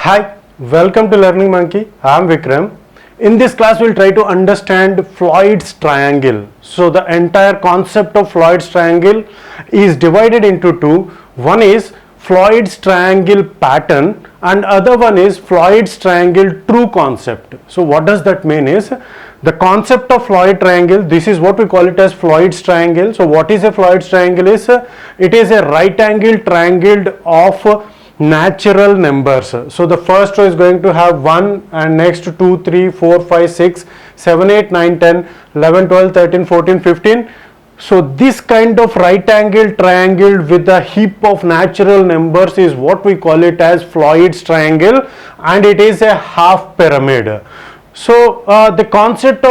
Hi, welcome to Learning Monkey. I am Vikram. In this class, we'll try to understand Floyd's triangle. So, the entire concept of Floyd's triangle is divided into two. One is Floyd's triangle pattern and other one is Floyd's triangle true concept. So, what does that mean is the concept of Floyd triangle, this is what we call it as Floyd's triangle. So, what is a Floyd's triangle is it is a right angle triangle of natural numbers. So the first row is going to have 1 and next 2, 3, 4, 5, 6, 7, 8, 9, 10, 11, 12, 13, 14, 15. So this kind of right angle triangle with a heap of natural numbers is what we call it as Floyd's triangle, and it is a half pyramid. So the concept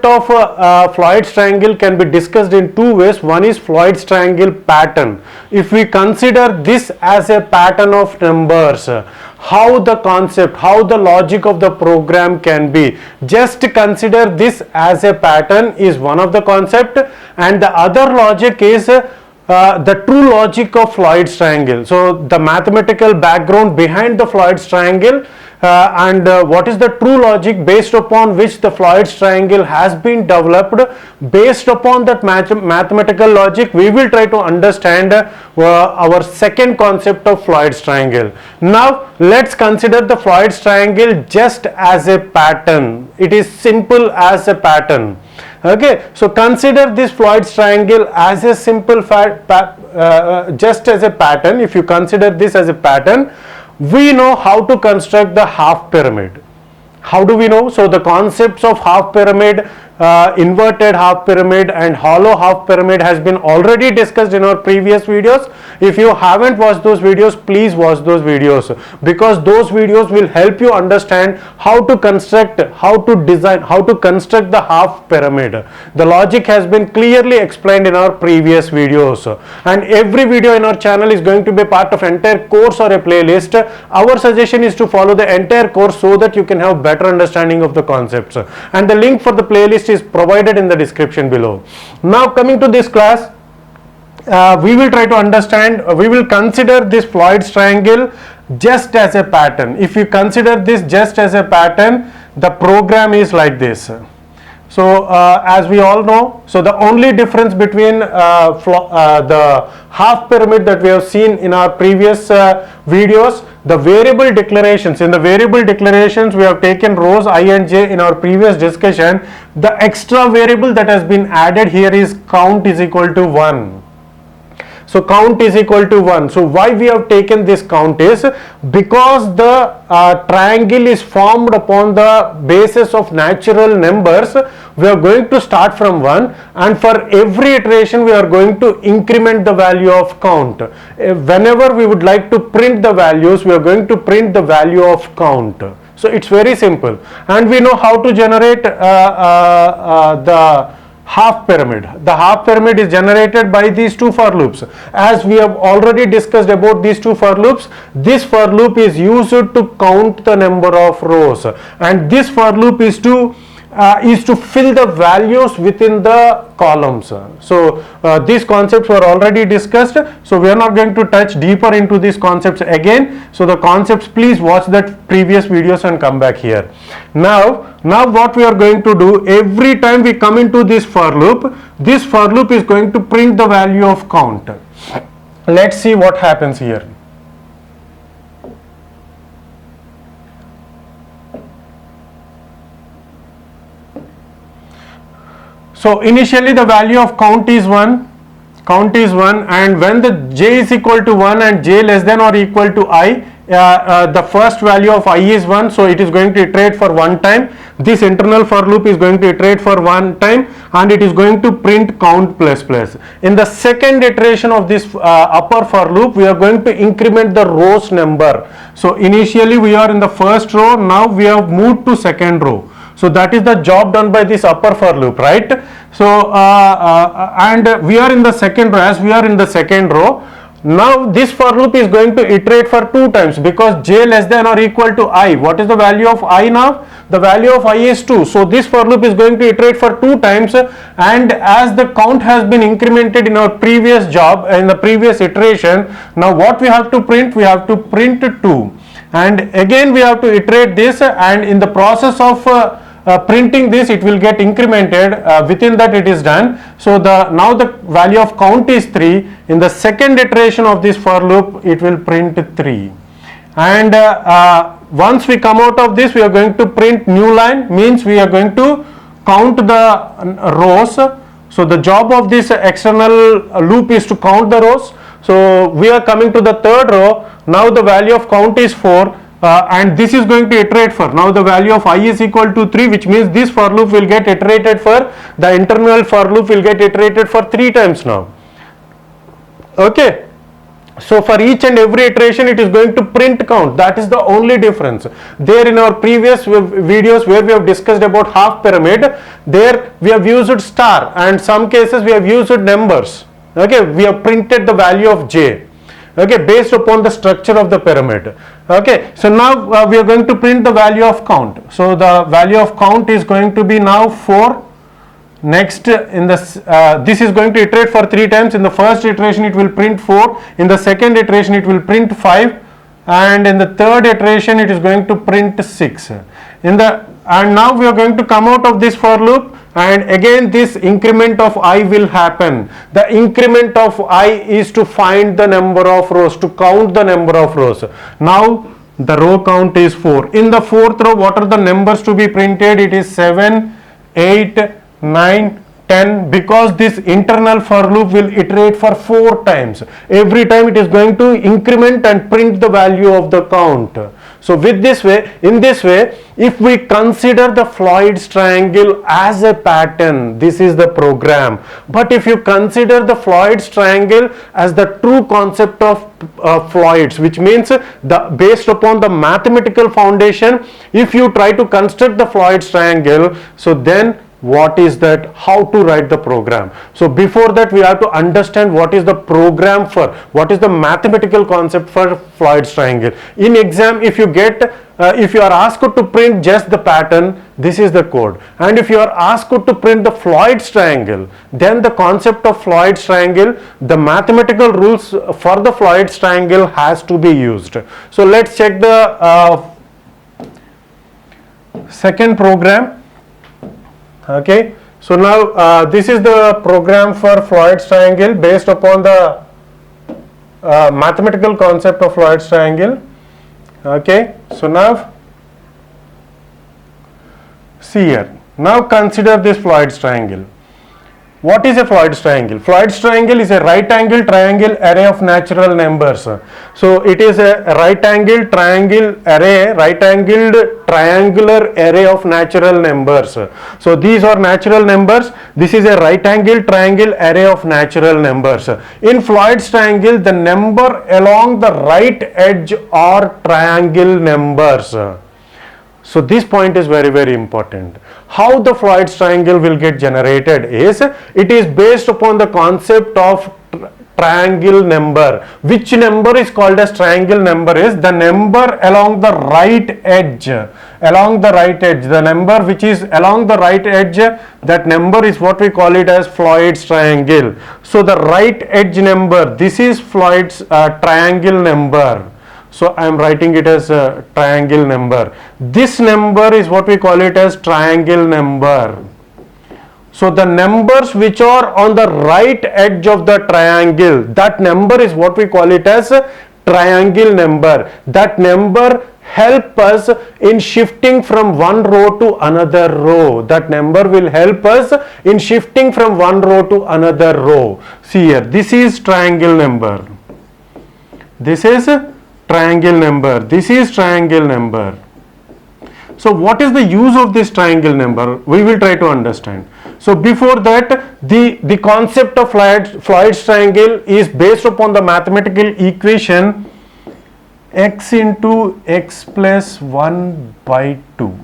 of Floyd's triangle can be discussed in two ways. One is Floyd's triangle pattern. If we consider this as a pattern of numbers, how the logic of the program can be, just consider this as a pattern is one of the concept, and the other logic is the true logic of Floyd's triangle. So the mathematical background behind the Floyd's triangle and what is the true logic based upon which the Floyd's triangle has been developed. Based upon that mathematical logic, we will try to understand our second concept of Floyd's triangle. Now let's consider the Floyd's triangle just as a pattern. It is simple as a pattern. Okay, so consider this Floyd's triangle as a simple just as a pattern. If you consider this as a pattern, we know how to construct the half pyramid. How do we know? So the concepts of half pyramid, inverted half pyramid and hollow half pyramid has been already discussed in our previous videos. If you haven't watched those videos, please watch those videos, because those videos will help you understand how to construct, how to design, how to construct the half pyramid. The logic has been clearly explained in our previous videos, and every video in our channel is going to be part of entire course or a playlist. Our suggestion is to follow the entire course so that you can have better understanding of the concepts, and the link for the playlist is provided in the description below. Now coming to this class, we will try to understand, we will consider this Floyd's triangle just as a pattern. If you consider this just as a pattern, the program is like this. So as we all know, so the only difference between the half pyramid that we have seen in our previous videos, the variable declarations. In the variable declarations, we have taken rows I and j in our previous discussion. The extra variable that has been added here is count is equal to 1. So count is equal to 1. So why we have taken this count is because the triangle is formed upon the basis of natural numbers. We are going to start from 1, and for every iteration we are going to increment the value of count. Whenever we would like to print the values, we are going to print the value of count. So it's very simple, and we know how to generate the half pyramid. The half pyramid is generated by these two for loops. As we have already discussed about these two for loops, this for loop is used to count the number of rows, and this for loop is to fill the values within the columns. So these concepts were already discussed, so we are not going to touch deeper into these concepts again. So the concepts, please watch that previous videos and come back here. Now what we are going to do, every time we come into this for loop is going to print the value of count. Let's see what happens here. So initially the value of count is 1, and when the j is equal to 1 and j less than or equal to I, the first value of I is 1, so it is going to iterate for one time. This internal for loop is going to iterate for one time, and it is going to print count plus plus. In the second iteration of this upper for loop, we are going to increment the rows number. So initially we are in the first row, now we have moved to second row. So that is the job done by this upper for loop, right? So and we are in the second row. As we are in the second row, now this for loop is going to iterate for two times, because j less than or equal to I. What is the value of I now? The value of I is 2. So this for loop is going to iterate for two times, and as the count has been incremented in our previous job, in the previous iteration, now what we have to print? We have to print 2. and again we have to iterate this, and in the process of printing this, it will get incremented. Within that it is done. So now the value of count is 3. In the second iteration of this for loop, it will print 3, and once we come out of this, we are going to print new line, means we are going to count the rows. So the job of this external loop is to count the rows. So we are coming to the third row. Now the value of count is 4, and this is going to iterate for. Now the value of I is equal to 3, which means this for loop will get iterated for, the internal for loop will get iterated for 3 times now. Okay. So for each and every iteration, it is going to print count. That is the only difference. There in our previous videos where we have discussed about half pyramid, there we have used star, and some cases we have used numbers. Okay, we have printed the value of j. Okay, based upon the structure of the pyramid. Okay, so now we are going to print the value of count. So the value of count is going to be now 4. Next, in this is going to iterate for 3 times. In the first iteration it will print 4, in the second iteration it will print 5, and in the third iteration it is going to print 6. And now we are going to come out of this for loop, and again this increment of I will happen. The increment of I is to find the number of rows, to count the number of rows. Now the row count is 4. In the fourth row, what are the numbers to be printed? It is 7, 8, 9, 10, because this internal for loop will iterate for 4 times. Every time it is going to increment and print the value of the count. So in this way, if we consider the Floyd's triangle as a pattern, this is the program. But if you consider the Floyd's triangle as the true concept of Floyd's, which means based upon the mathematical foundation, if you try to construct the Floyd's triangle, so then what is that, how to write the program. So before that we have to understand what is the program for, what is the mathematical concept for Floyd's triangle. In exam, if you are asked to print just the pattern, this is the code, and if you are asked to print the Floyd's triangle, then the concept of Floyd's triangle, the mathematical rules for the Floyd's triangle has to be used. So let's check the second program. Okay, so now this is the program for Floyd's triangle based upon the mathematical concept of Floyd's triangle. Okay, so now see here, now consider this Floyd's triangle. What is a Floyd's triangle? Floyd's triangle is a right angle triangle array of natural numbers. So it is a right angled triangle array, right angled triangular array of natural numbers. So these are natural numbers. This is a right angled triangle array of natural numbers. In Floyd's triangle, the number along the right edge are triangle numbers. So this point is very, very important. How the Floyd's triangle will get generated is, it is based upon the concept of triangle number. Which number is called as triangle number is the number along the right edge. Along the right edge, the number which is along the right edge, that number is what we call it as Floyd's triangle. So the right edge number, this is Floyd's triangle number. So I am writing it as a triangle number. This number is what we call it as triangle number. So the numbers which are on the right edge of the triangle, that number is what we call it as a triangle number. That number help us in shifting from one row to another row. That number will help us in shifting from one row to another row. See here, this is triangle number. This is triangle number. This is triangle number. So what is the use of this triangle number? We will try to understand. So before that, the concept of Floyd's triangle is based upon the mathematical equation x into x plus 1 by 2.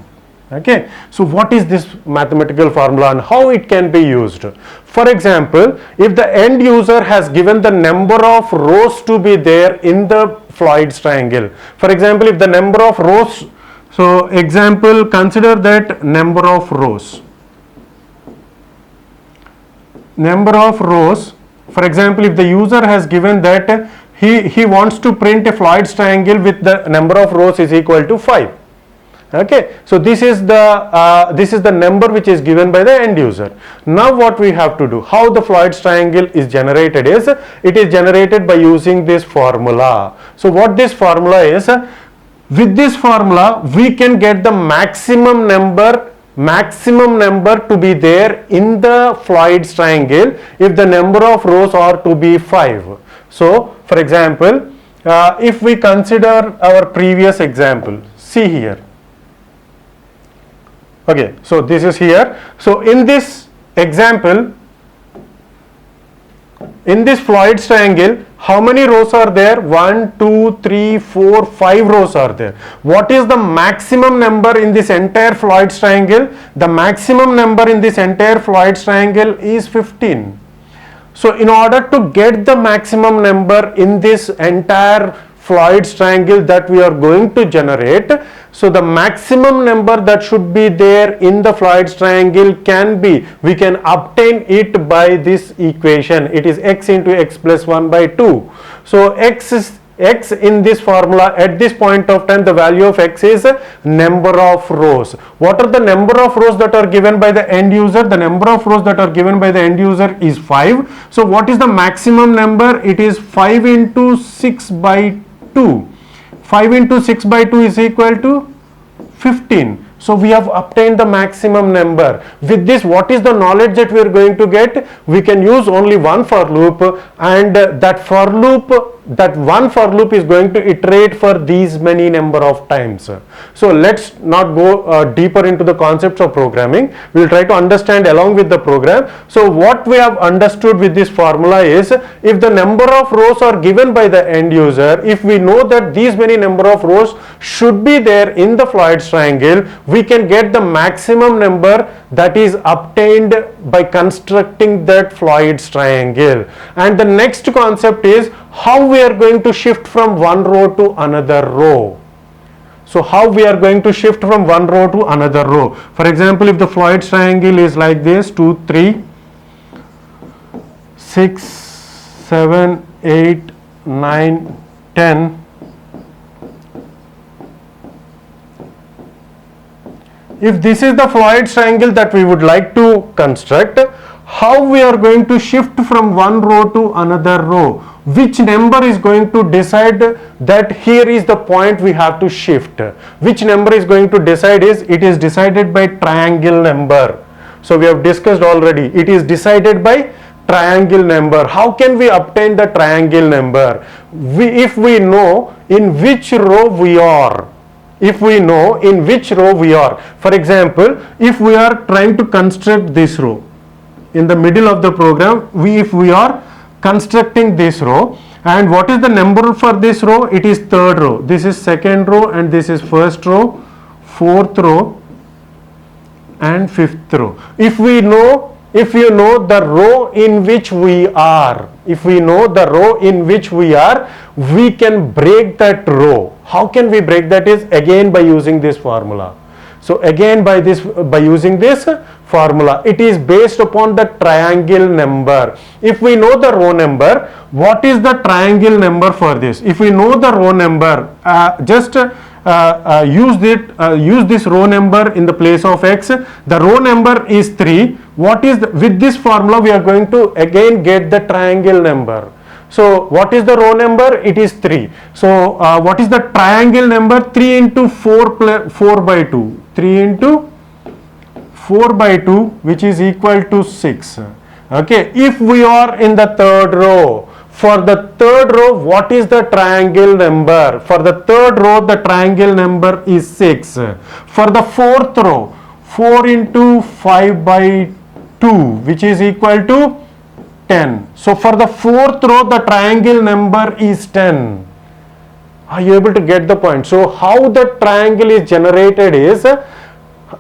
Okay, so what is this mathematical formula and how it can be used? For example, if the end user has given the number of rows to be there in the Floyd's triangle, for example, if the number of rows, so example, consider that number of rows. Number of rows, for example, if the user has given that he wants to print a Floyd's triangle with the number of rows is equal to 5. Okay, so this is the number which is given by the end user. Now what we have to do, how the Floyd's triangle is generated is, it is generated by using this formula. So what this formula is, with this formula we can get the maximum number to be there in the Floyd's triangle if the number of rows are to be 5. So for example, if we consider our previous example, see here. Okay, so this is here. So in this example, in this Floyd's triangle, how many rows are there? 1, 2, 3, 4, 5 rows are there. What is the maximum number in this entire Floyd's triangle? The maximum number in this entire Floyd's triangle is 15. So in order to get the maximum number in this entire Floyd's triangle that we are going to generate, so the maximum number that should be there in the Floyd's triangle can be, we can obtain it by this equation. It is x into x plus 1 by 2. So x in this formula, at this point of time, the value of x is number of rows. What are the number of rows that are given by the end user? The number of rows that are given by the end user is 5. So what is the maximum number? It is 5 into 6 by 2. 5 into 6 by 2 is equal to 15. So we have obtained the maximum number. With this, what is the knowledge that we are going to get? We can use only one for loop, and that one for loop is going to iterate for these many number of times. So let's not go deeper into the concepts of programming. We will try to understand along with the program. So what we have understood with this formula is, if the number of rows are given by the end user, if we know that these many number of rows should be there in the Floyd's triangle, we can get the maximum number that is obtained by constructing that Floyd's triangle. And the next concept is how we are going to shift from one row to another row. So how we are going to shift from one row to another row. For example, if the Floyd's triangle is like this, 2, 3, 6, 7, 8, 9, 10. If this is the Floyd's triangle that we would like to construct, how we are going to shift from one row to another row? Which number is going to decide that here is the point we have to shift? Which number is going to decide is, it is decided by triangle number. So we have discussed already, it is decided by triangle number. How can we obtain the triangle number? If we know in which row we are. If we know in which row we are. For example, if we are trying to construct this row, in the middle of the program, if we are constructing this row, and what is the number for this row? It is third row. This is second row, and this is first row, fourth row, and fifth row. If you know the row in which we are, we can break that row. How can we break that? Is again by using this formula. So again by using this formula, it is based upon the triangle number. If we know the row number, what is the triangle number for this? If we know the row number, use this row number in the place of x. The row number is 3. With this formula we are going to again get the triangle number. So what is the row number? It is 3. So what is the triangle number? 3 into 4 by 2. 3 into 4 by 2, which is equal to 6. Okay, if we are in the third row, for the third row, what is the triangle number? For the third row, the triangle number is 6. For the fourth row, 4 into 5 by 2, which is equal to 10. So for the fourth row, the triangle number is 10. Are you able to get the point? So how the triangle is generated is,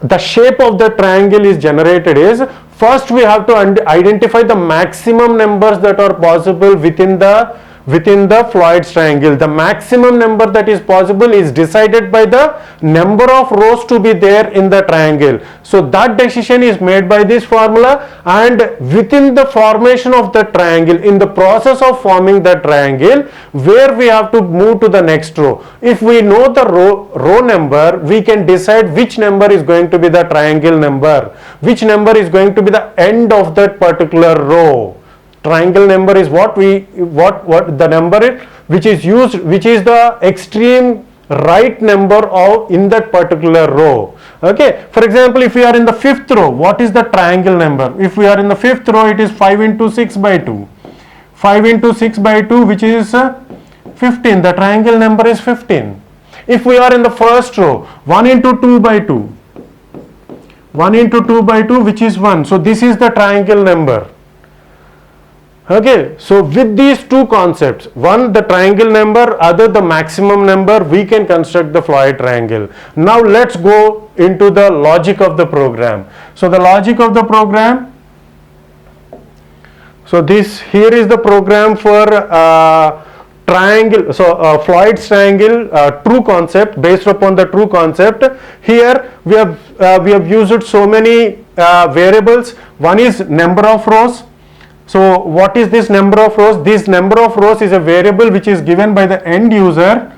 the shape of the triangle is generated is, first we have to identify the maximum numbers that are possible within the within the Floyd's triangle. The maximum number that is possible is decided by the number of rows to be there in the triangle. So that decision is made by this formula, and within the formation of the triangle, in the process of forming the triangle, where we have to move to the next row. If we know the row number, we can decide which number is going to be the triangle number, which number is going to be the end of that particular row. Triangle number is what the number is which is used, which is the extreme right number of in that particular row. Okay, for example, if we are in the fifth row, what is the triangle number? If we are in the fifth row, it is 5 into 6 by 2. 5 into 6 by 2, which is 15. The triangle number is 15. If we are in the first row, 1 into 2 by 2. 1 into 2 by 2, which is 1. So this is the triangle number. Okay, so with these two concepts, one the triangle number, other the maximum number, we can construct the Floyd triangle. Now let's go into the logic of the program. So the logic of the program, so this here is the program for triangle. So Floyd's triangle, true concept, based upon the true concept. Here we have used so many variables. One is number of rows. So what is this number of rows? This number of rows is a variable which is given by the end user,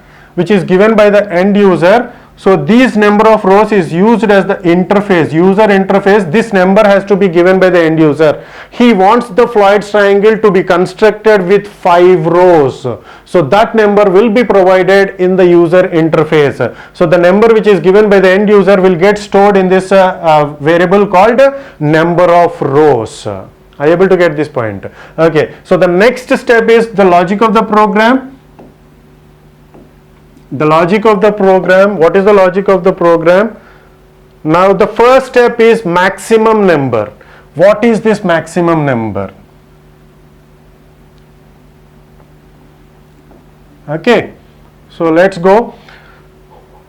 So this number of rows is used as the interface, user interface. This number has to be given by the end user. He wants the Floyd's triangle to be constructed with 5 rows. So that number will be provided in the user interface. So the number which is given by the end user will get stored in this variable called number of rows. Are you able to get this point? Okay, so the next step is the logic of the program. The logic of the program, what is the logic of the program? Now the first step is maximum number. What is this maximum number? Okay, so let's go.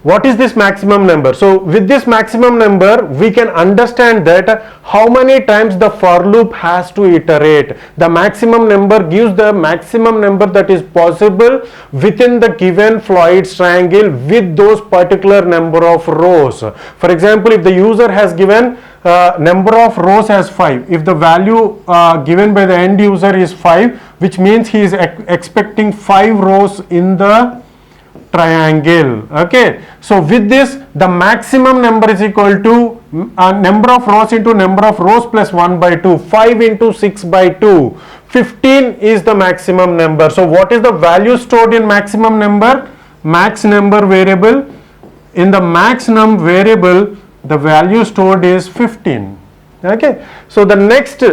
What is this maximum number? So with this maximum number, we can understand that how many times the for loop has to iterate. The maximum number gives the maximum number that is possible within the given Floyd's triangle with those particular number of rows. For example, if the user has given number of rows as 5, if the value given by the end user is 5, which means he is expecting 5 rows in the triangle. Okay, so with this, the maximum number is equal to number of rows into number of rows plus 1 by 2. 5 into 6 by 2. 15 is the maximum number. So what is the value stored in maximum number? Max number variable. In the max num variable, the value stored is 15. Okay, so the next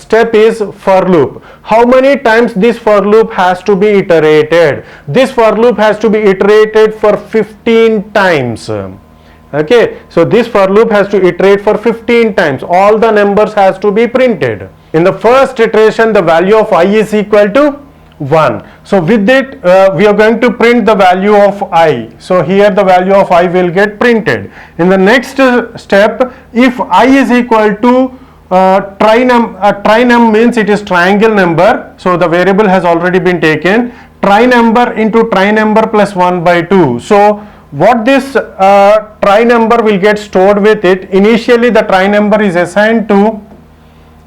step is for loop. How many times this for loop has to be iterated? This for loop has to be iterated for 15 times. Okay, so this for loop has to iterate for 15 times. All the numbers has to be printed. In the first iteration, the value of I is equal to 1. So with it, we are going to print the value of I. So here the value of I will get printed. In the next step, if I is equal to trinum means it is triangle number. So the variable has already been taken. Tri number into tri number plus 1 by 2. So what this tri number will get stored with it. Initially the tri number is assigned to,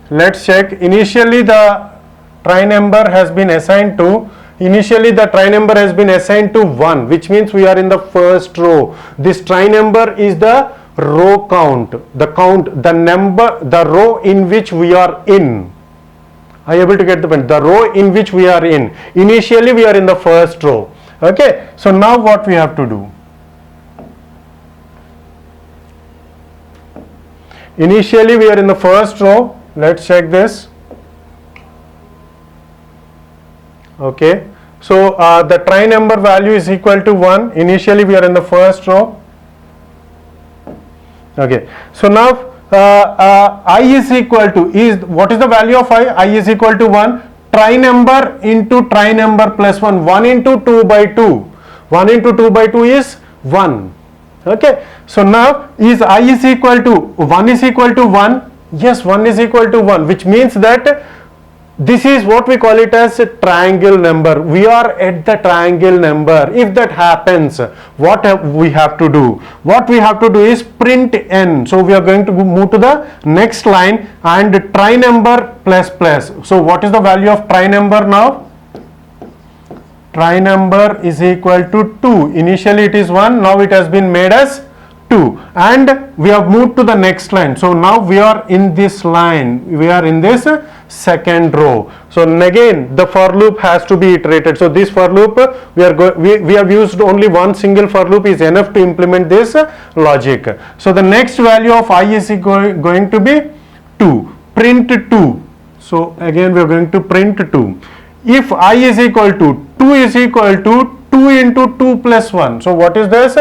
let's check, initially the tri number has been assigned to, to 1, which means we are in the first row. This tri number is the row count, the number, the row in which we are in. Are you able to get the point? The row in which we are in. Initially we are in the first row. Okay, so now what we have to do? Initially we are in the first row. Let's check this. Okay, so the tri number value is equal to 1. Initially we are in the first row. Okay, so now I is equal to, what is the value of I? I is equal to 1. Tri number into tri number plus 1. 1 into 2 by 2. 1 into 2 by 2 is 1. Okay, so now is I is equal to 1 is equal to 1? Yes, 1 is equal to 1, which means that this is what we call it as a triangle number. We are at the triangle number. If that happens, what we have to do? What we have to do is print n. So we are going to move to the next line and try number plus plus. So what is the value of try number now? Try number is equal to 2. Initially it is 1, now it has been made as 2, and we have moved to the next line. So now we are in this line, we are in this second row. So again the for loop has to be iterated. So this for loop, we have used only one single for loop is enough to implement this logic. So the next value of I is going to be 2. Print 2. So again we are going to print 2. If I is equal to 2 is equal to 2 into 2 plus 1. So what is this?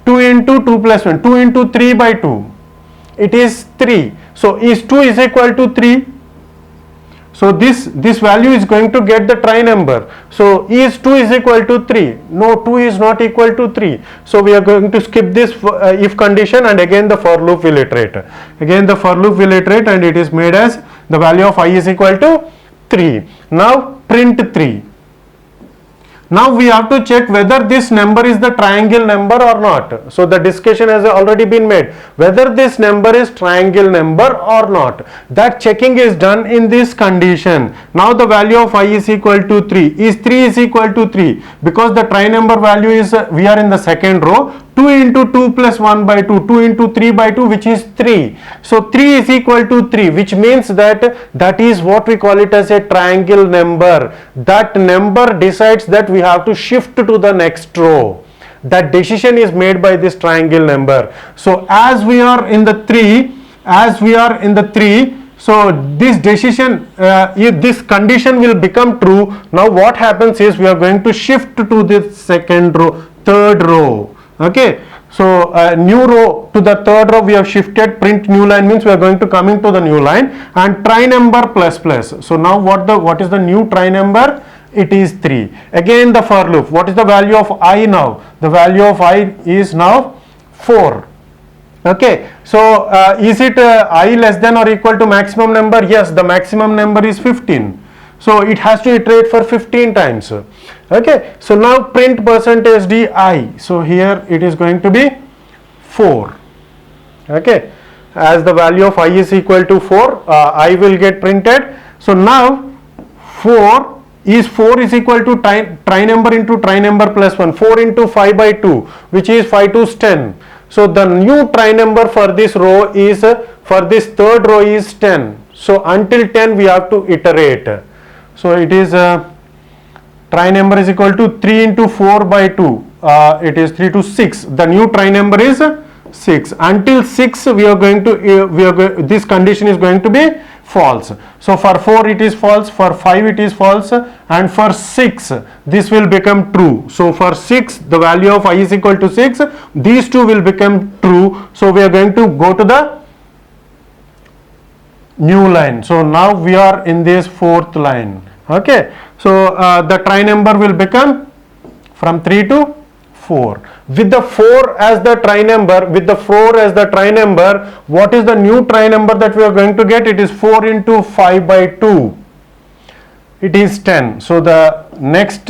2 into 2 plus 1. 2 into 3 by 2. It is 3. So is 2 is equal to 3. So this value is going to get the try number. So is 2 is equal to 3. No, 2 is not equal to 3. So we are going to skip this if condition, and again the for loop will iterate. Again the for loop will iterate, and it is made as the value of I is equal to 3. Now print 3. Now we have to check whether this number is the triangle number or not. So the discussion has already been made whether this number is triangle number or not. That checking is done in this condition. Now the value of I is equal to 3. Is 3 is equal to 3? Because the try number value is, we are in the second row. 2 into 2 plus 1 by 2, 2 into 3 by 2, which is 3. So 3 is equal to 3, which means that is what we call it as a triangle number. That number decides that we have to shift to the next row. That decision is made by this triangle number. So as we are in the 3, so this decision, if this condition will become true, now what happens is we are going to shift to this second row, third row. Okay, so new row to the third row we have shifted. Print new line means we are going to come into the new line, and try number plus plus. So now what is the new try number? It is 3. Again the for loop. What is the value of I now? The value of I is now 4. Okay, so is it I less than or equal to maximum number? Yes, the maximum number is 15. So it has to iterate for 15 times. Okay, so now print percentage d I. So here it is going to be 4. Okay, as the value of I is equal to 4, I will get printed. So now 4 is equal to try number into try number plus 1. 4 into 5 by 2, which is 5 to 10. So the new try number for this row is, for this third row is 10. So until 10 we have to iterate. So it is try number is equal to 3 into 4 by 2. It is 3 to 6. The new try number is 6. Until 6 we are going to, this condition is going to be false. So for 4 it is false, for 5 it is false, and for 6 this will become true. So for 6 the value of I is equal to 6. These two will become true. So we are going to go to the new line. So now we are in this fourth line. Okay, so the try number will become from 3 to 4. With the 4 as the try number, what is the new try number that we are going to get? It is 4 into 5 by 2. It is 10. So the next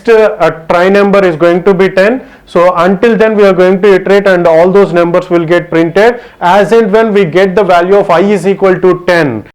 try number is going to be 10. So until then we are going to iterate, and all those numbers will get printed as and when we get the value of I is equal to 10.